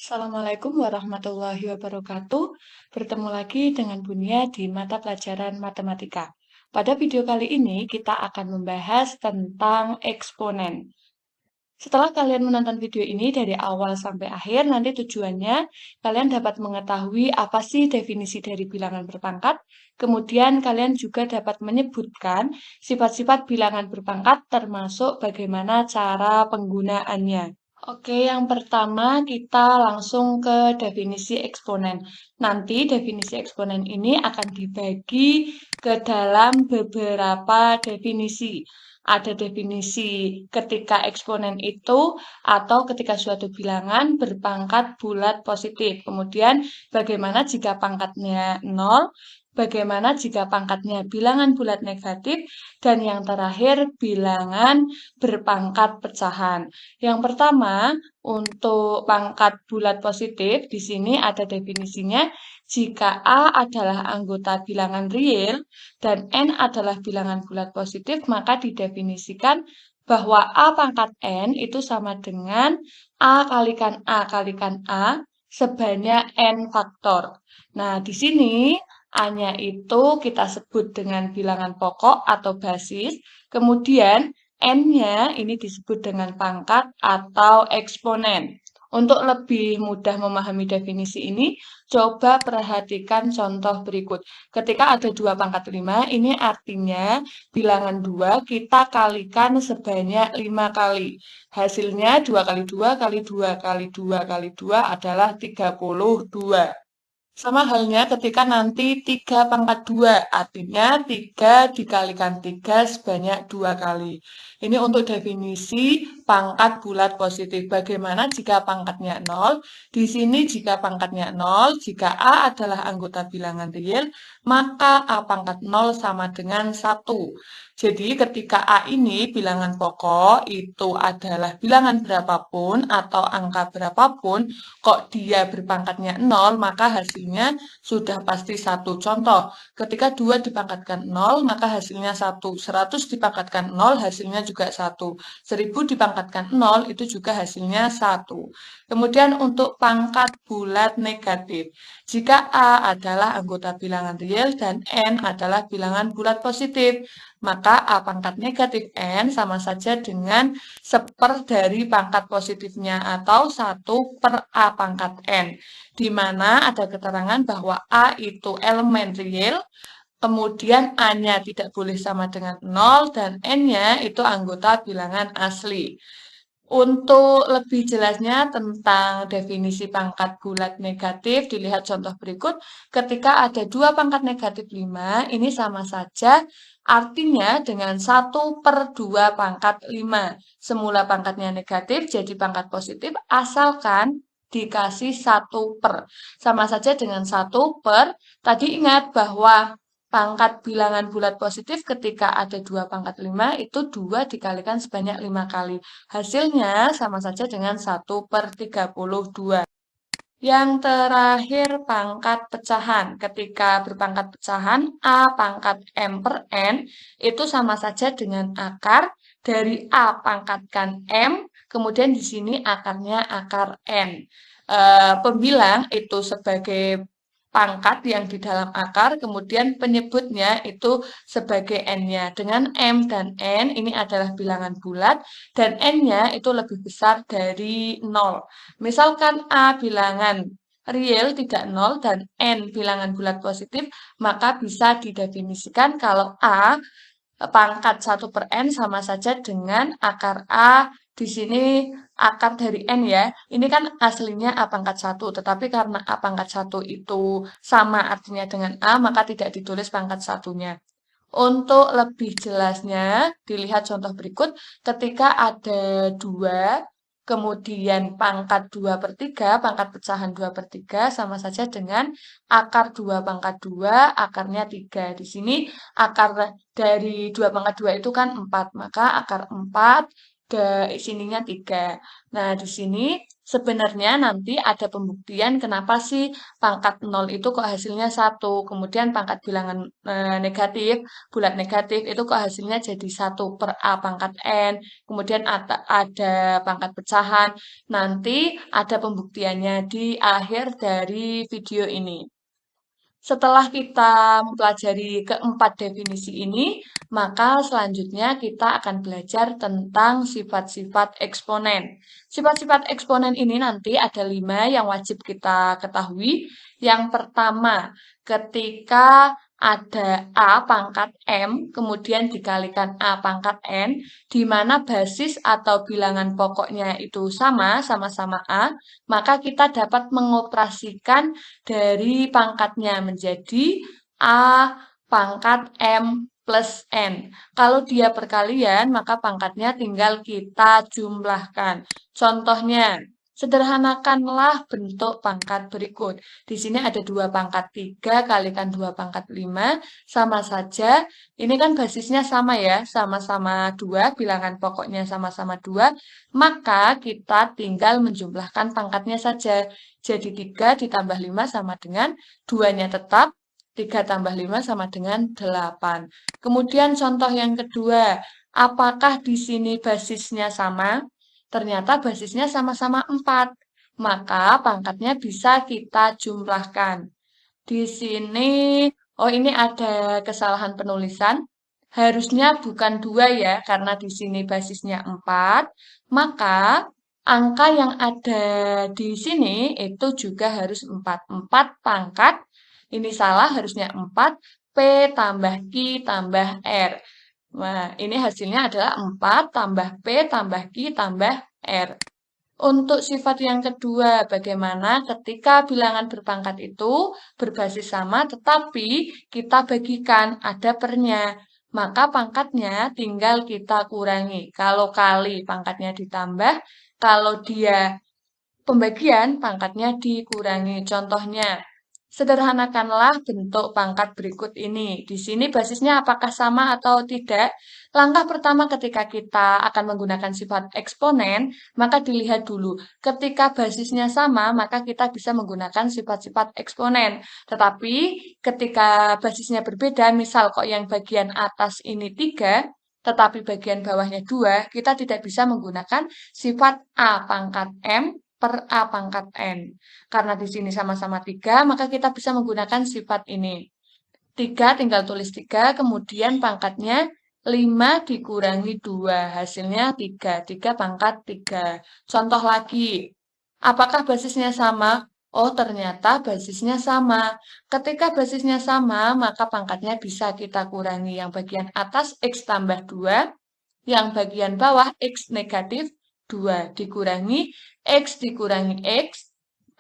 Assalamualaikum warahmatullahi wabarakatuh. Bertemu lagi dengan Bunia di mata pelajaran matematika. Pada video kali ini kita akan membahas tentang eksponen. Setelah kalian menonton video ini dari awal sampai akhir, nanti tujuannya kalian dapat mengetahui apa sih definisi dari bilangan berpangkat. Kemudian kalian juga dapat menyebutkan sifat-sifat bilangan berpangkat termasuk bagaimana cara penggunaannya. Oke, yang pertama kita langsung ke definisi eksponen. Nanti definisi eksponen ini akan dibagi ke dalam beberapa definisi. Ada definisi ketika eksponen itu atau ketika suatu bilangan berpangkat bulat positif. Kemudian bagaimana jika pangkatnya 0, bagaimana jika pangkatnya bilangan bulat negatif, dan yang terakhir bilangan berpangkat pecahan. Yang pertama, untuk pangkat bulat positif, di sini ada definisinya. Jika A adalah anggota bilangan real dan N adalah bilangan bulat positif, maka didefinisikan bahwa A pangkat N itu sama dengan A kalikan A kalikan A sebanyak N faktor. Nah, di sini A-nya itu kita sebut dengan bilangan pokok atau basis. Kemudian N-nya ini disebut dengan pangkat atau eksponen. Untuk lebih mudah memahami definisi ini, coba perhatikan contoh berikut. Ketika ada dua pangkat 5, ini artinya bilangan 2 kita kalikan sebanyak 5 kali. Hasilnya 2 kali 2 kali 2 kali 2 kali 2 adalah 32. Sama halnya ketika nanti 3 pangkat 2, artinya 3 dikalikan 3 sebanyak 2 kali. Ini untuk definisi pangkat bulat positif. Bagaimana jika pangkatnya 0? Di sini jika pangkatnya 0, jika A adalah anggota bilangan real, maka A pangkat 0 sama dengan 1. Jadi ketika A ini bilangan pokok, itu adalah bilangan berapapun atau angka berapapun, kok dia berpangkatnya 0, maka hasilnya sudah pasti 1. Contoh, ketika 2 dipangkatkan 0, maka hasilnya 1. 100 dipangkatkan 0, hasilnya juga 1. 1000 dipangkatkan 0, itu juga hasilnya 1. Kemudian untuk pangkat bulat negatif. Jika A adalah anggota bilangan real dan N adalah bilangan bulat positif, maka A pangkat negatif N sama saja dengan 1/4 dari pangkat positifnya atau 1 per A pangkat N. Di mana ada keterangan bahwa A itu elemen real, kemudian A-nya tidak boleh sama dengan 0, dan N-nya itu anggota bilangan asli. Untuk lebih jelasnya tentang definisi pangkat bulat negatif, dilihat contoh berikut. Ketika ada dua pangkat negatif 5, ini sama saja artinya dengan 1/2 pangkat 5. Semula pangkatnya negatif, jadi pangkat positif, asalkan dikasih 1/. Sama saja dengan 1/. Tadi ingat bahwa pangkat bilangan bulat positif ketika ada dua pangkat 5, itu 2 dikalikan sebanyak 5 kali. Hasilnya sama saja dengan 1/32. Yang terakhir pangkat pecahan. Ketika berpangkat pecahan, A pangkat M per N itu sama saja dengan akar dari A pangkatkan M, kemudian di sini akarnya akar N. Pembilang itu sebagai pangkat yang di dalam akar, kemudian penyebutnya itu sebagai N-nya. Dengan M dan N ini adalah bilangan bulat, dan N-nya itu lebih besar dari 0. Misalkan A bilangan real tidak 0 dan N bilangan bulat positif, maka bisa didefinisikan kalau A pangkat 1/n sama saja dengan akar A, di sini akar dari N ya. Ini kan aslinya A pangkat 1, tetapi karena A pangkat 1 itu sama artinya dengan A, maka tidak ditulis pangkat satunya. Untuk lebih jelasnya, dilihat contoh berikut. Ketika ada 2, kemudian pangkat 2/3, pangkat pecahan 2/3 sama saja dengan akar 2 pangkat 2, akarnya 3. Di sini akar dari 2 pangkat 2 itu kan 4, maka akar 4 sininya 3. Nah, di sini sebenarnya nanti ada pembuktian kenapa sih pangkat 0 itu kok hasilnya 1. Kemudian pangkat bilangan negatif, bulat negatif itu kok hasilnya jadi 1/A pangkat N. Kemudian ada pangkat pecahan. Nanti ada pembuktiannya di akhir dari video ini. Setelah kita mempelajari keempat definisi ini, maka selanjutnya kita akan belajar tentang sifat-sifat eksponen. Sifat-sifat eksponen ini nanti ada 5 yang wajib kita ketahui. Yang pertama, ketika ada A pangkat M, kemudian dikalikan A pangkat N, di mana basis atau bilangan pokoknya itu sama-sama A, maka kita dapat mengoperasikan dari pangkatnya menjadi A pangkat M plus N. Kalau dia perkalian, maka pangkatnya tinggal kita jumlahkan. Contohnya, sederhanakanlah bentuk pangkat berikut. Di sini ada 2 pangkat 3 kalikan 2 pangkat 5, sama saja. Ini kan basisnya sama ya, sama-sama 2, bilangan pokoknya sama-sama 2. Maka kita tinggal menjumlahkan pangkatnya saja. Jadi 3 ditambah 5 sama dengan 2-nya tetap, 3 tambah 5 sama dengan 8. Kemudian contoh yang kedua, apakah di sini basisnya sama? Ternyata basisnya sama-sama 4. Maka pangkatnya bisa kita jumlahkan. Di sini, oh ini ada kesalahan penulisan. Harusnya bukan 2 ya, karena di sini basisnya 4. Maka angka yang ada di sini itu juga harus 4. 4 pangkat, ini salah harusnya 4. P tambah Q tambah R. Nah, ini hasilnya adalah 4 tambah P tambah Q tambah R. Untuk sifat yang kedua, bagaimana ketika bilangan berpangkat itu berbasis sama, tetapi kita bagikan, ada pernya. Maka pangkatnya tinggal kita kurangi. Kalau kali, pangkatnya ditambah. Kalau dia pembagian, pangkatnya dikurangi. Contohnya, sederhanakanlah bentuk pangkat berikut ini. Di sini basisnya apakah sama atau tidak? Langkah pertama ketika kita akan menggunakan sifat eksponen, maka dilihat dulu. Ketika basisnya sama, maka kita bisa menggunakan sifat-sifat eksponen. Tetapi ketika basisnya berbeda, misal kok yang bagian atas ini 3, tetapi bagian bawahnya 2, kita tidak bisa menggunakan sifat A pangkat M per A pangkat N. Karena di sini sama-sama 3, maka kita bisa menggunakan sifat ini. 3 tinggal tulis 3, kemudian pangkatnya 5 dikurangi 2, hasilnya 3. 3 pangkat 3. Contoh lagi, apakah basisnya sama? Oh, ternyata basisnya sama. Ketika basisnya sama, maka pangkatnya bisa kita kurangi. Yang bagian atas X tambah 2, yang bagian bawah X negatif 2 dikurangi X dikurangi X,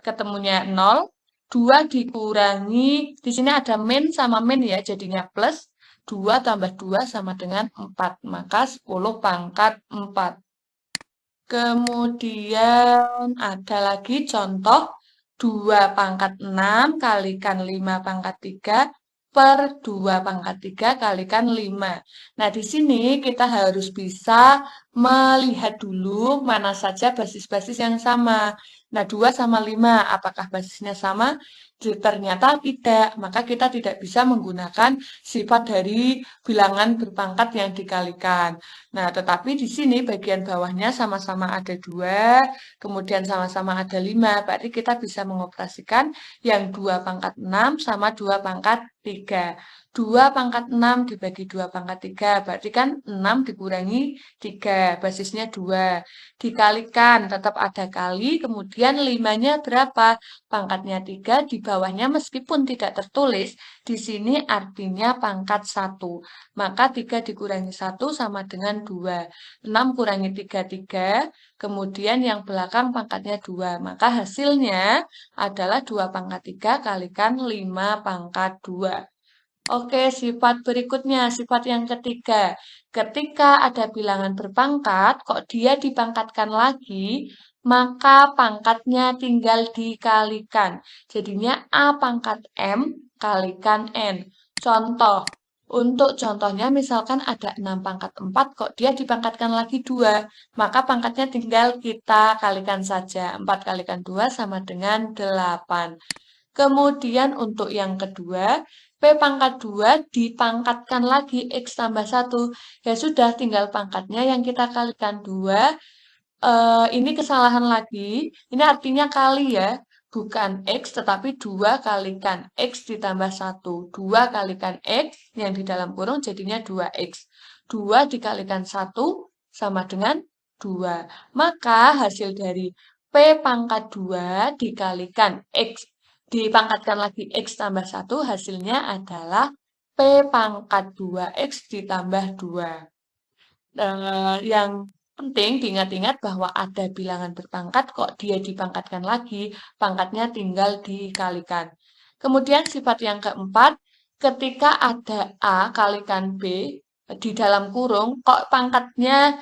ketemunya 0. 2 dikurangi, di sini ada min sama min ya, jadinya plus. 2 tambah 2 sama dengan 4, maka 10 pangkat 4. Kemudian ada lagi contoh 2 pangkat 6 kalikan 5 pangkat 3 per 2 pangkat 3 kalikan 5. Nah, di sini kita harus bisa melihat dulu mana saja basis-basis yang sama. Nah, 2 sama 5, apakah basisnya sama? Ternyata tidak, maka kita tidak bisa menggunakan sifat dari bilangan berpangkat yang dikalikan. Nah, tetapi di sini bagian bawahnya sama-sama ada 2, kemudian sama-sama ada 5. Berarti kita bisa mengoperasikan yang 2 pangkat 6 sama 2 pangkat 3. 2 pangkat 6 dibagi 2 pangkat 3. Berarti kan 6 dikurangi 3. Basisnya 2. Dikalikan, tetap ada kali. Kemudian 5-nya berapa? Pangkatnya 3. Di bawahnya meskipun tidak tertulis, di sini artinya pangkat 1. Maka 3 dikurangi 1 sama dengan 2. 6 kurangi 3, 3. Kemudian yang belakang pangkatnya 2. Maka hasilnya adalah 2 pangkat 3 kalikan 5 pangkat 2. Oke, sifat berikutnya, sifat yang ketiga. Ketika ada bilangan berpangkat, kok dia dipangkatkan lagi, maka pangkatnya tinggal dikalikan. Jadinya A pangkat M kalikan N. Contoh, Untuk contohnya misalkan ada 6 pangkat 4 kok dia dipangkatkan lagi 2, maka pangkatnya tinggal kita kalikan saja. 4 kalikan 2 sama dengan 8. Kemudian untuk yang kedua, P pangkat 2 dipangkatkan lagi X tambah 1. Ya sudah, tinggal pangkatnya yang kita kalikan 2. Ini kesalahan lagi. Ini artinya kali ya. Bukan X, tetapi 2 kalikan X ditambah 1. 2 kalikan X yang di dalam kurung jadinya 2X. 2 dikalikan 1 sama dengan 2. Maka hasil dari P pangkat 2 dikalikan X. Dipangkatkan lagi X tambah 1, hasilnya adalah P pangkat 2X ditambah 2. Yang penting diingat-ingat bahwa ada bilangan berpangkat kok dia dipangkatkan lagi, pangkatnya tinggal dikalikan. Kemudian sifat yang keempat, ketika ada A kalikan B di dalam kurung, kok pangkatnya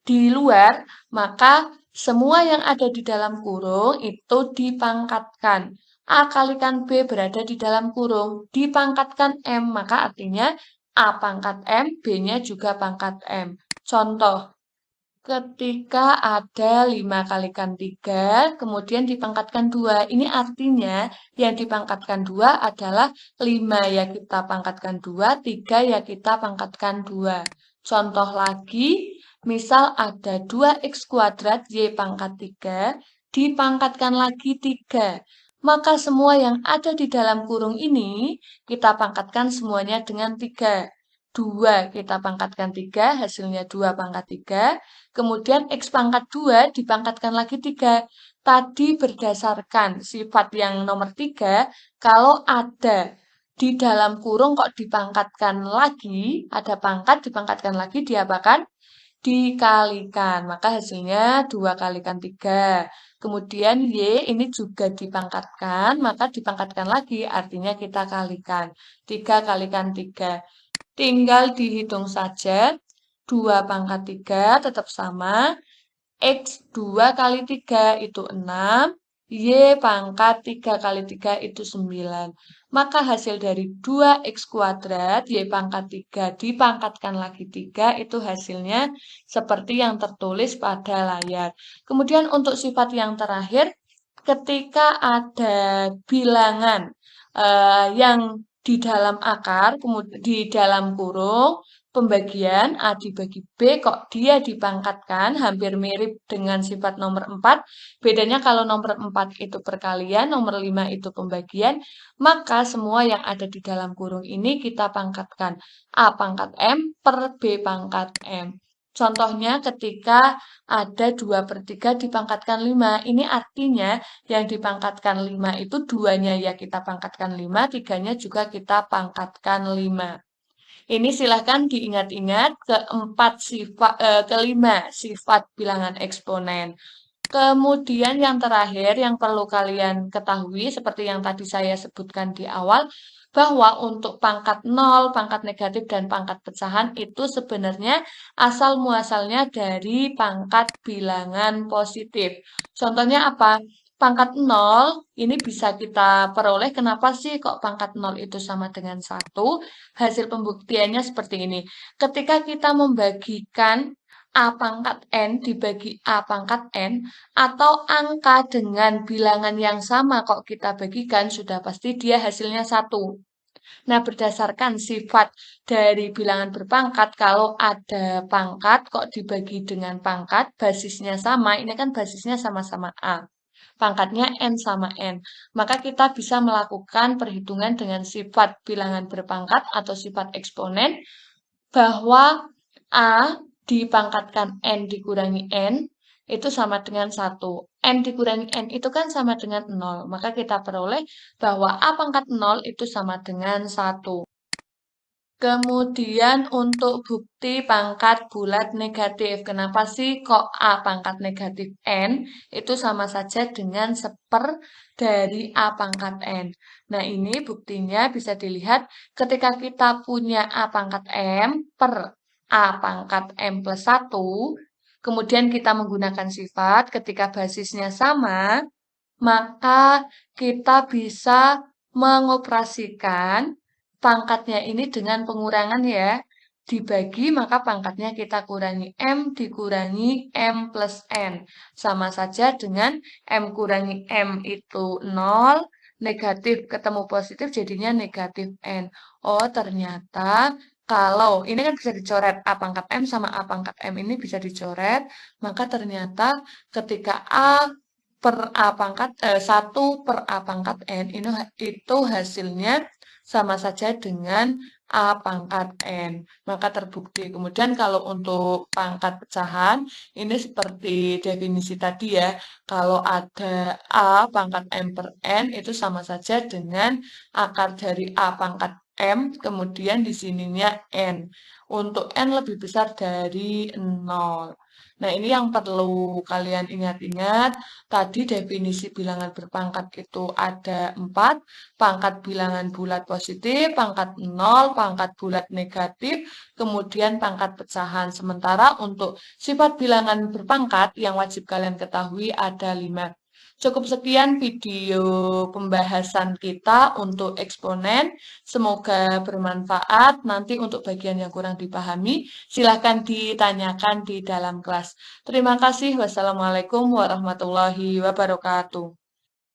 di luar, maka semua yang ada di dalam kurung itu dipangkatkan. A kalikan B berada di dalam kurung, dipangkatkan M, maka artinya A pangkat M, B-nya juga pangkat M. Contoh, ketika ada 5 kalikan 3, kemudian dipangkatkan 2. Ini artinya yang dipangkatkan 2 adalah 5 ya kita pangkatkan 2, 3 ya kita pangkatkan 2. Contoh lagi, misal ada 2x kuadrat Y pangkat 3, dipangkatkan lagi 3. Maka semua yang ada di dalam kurung ini, kita pangkatkan semuanya dengan 3. 2 kita pangkatkan 3, hasilnya 2 pangkat 3. Kemudian X pangkat 2 dipangkatkan lagi 3. Tadi berdasarkan sifat yang nomor 3, kalau ada di dalam kurung kok dipangkatkan lagi, ada pangkat dipangkatkan lagi, diapakan? Dikalikan. Maka hasilnya 2 kalikan 3. Kemudian Y ini juga dipangkatkan, maka dipangkatkan lagi, artinya kita kalikan. 3 kalikan 3. Tinggal dihitung saja, 2 pangkat 3 tetap sama, X 2 kali 3 itu 6, Y pangkat 3 kali 3 itu 9. Maka hasil dari 2X kuadrat, Y pangkat 3 dipangkatkan lagi 3, itu hasilnya seperti yang tertulis pada layar. Kemudian untuk sifat yang terakhir, ketika ada bilangan yang di dalam akar, kemudian di dalam kurung, pembagian A dibagi B, kok dia dipangkatkan, hampir mirip dengan sifat nomor 4. Bedanya kalau nomor 4 itu perkalian, nomor 5 itu pembagian, maka semua yang ada di dalam kurung ini kita pangkatkan. A pangkat M per B pangkat M. Contohnya ketika ada 2/3 dipangkatkan 5. Ini artinya yang dipangkatkan 5 itu 2-nya ya kita pangkatkan 5, 3-nya juga kita pangkatkan 5. Ini silahkan diingat-ingat kelima sifat bilangan eksponen. Kemudian yang terakhir yang perlu kalian ketahui seperti yang tadi saya sebutkan di awal, bahwa untuk pangkat 0, pangkat negatif, dan pangkat pecahan itu sebenarnya asal muasalnya dari pangkat bilangan positif. Contohnya apa? Pangkat 0 ini bisa kita peroleh. Kenapa sih kok pangkat 0 itu sama dengan 1? Hasil pembuktiannya seperti ini. Ketika kita membagikan A pangkat N dibagi A pangkat N, atau angka dengan bilangan yang sama kok kita bagikan, sudah pasti dia hasilnya 1. Nah, berdasarkan sifat dari bilangan berpangkat, kalau ada pangkat kok dibagi dengan pangkat, basisnya sama, ini kan basisnya sama-sama A. Pangkatnya N sama N. Maka kita bisa melakukan perhitungan dengan sifat bilangan berpangkat atau sifat eksponen, bahwa A dipangkatkan N dikurangi N, itu sama dengan 1. N dikurangi N itu kan sama dengan 0. Maka kita peroleh bahwa A pangkat 0 itu sama dengan 1. Kemudian untuk bukti pangkat bulat negatif. Kenapa sih kok A pangkat negatif N itu sama saja dengan 1/4 dari A pangkat N. Nah, ini buktinya bisa dilihat ketika kita punya A pangkat M per A pangkat M plus 1, kemudian kita menggunakan sifat ketika basisnya sama, maka kita bisa mengoperasikan pangkatnya ini dengan pengurangan ya. Dibagi maka pangkatnya kita kurangi M dikurangi M plus N. Sama saja dengan M kurangi M itu 0, negatif ketemu positif jadinya negatif N. Oh ternyata kalau ini kan bisa dicoret A pangkat M sama A pangkat M ini bisa dicoret, maka ternyata ketika A per A pangkat 1 per A pangkat N itu hasilnya sama saja dengan A pangkat N. Maka terbukti. Kemudian kalau untuk pangkat pecahan, ini seperti definisi tadi ya. Kalau ada A pangkat M per N, itu sama saja dengan akar dari A pangkat M, kemudian di sininya N. Untuk N lebih besar dari 0. Nah, ini yang perlu kalian ingat-ingat. Tadi definisi bilangan berpangkat itu ada 4, pangkat bilangan bulat positif, pangkat 0, pangkat bulat negatif, kemudian pangkat pecahan. Sementara untuk sifat bilangan berpangkat yang wajib kalian ketahui ada 5. Cukup sekian video pembahasan kita untuk eksponen. Semoga bermanfaat. Nanti untuk bagian yang kurang dipahami, silahkan ditanyakan di dalam kelas. Terima kasih. Wassalamualaikum warahmatullahi wabarakatuh.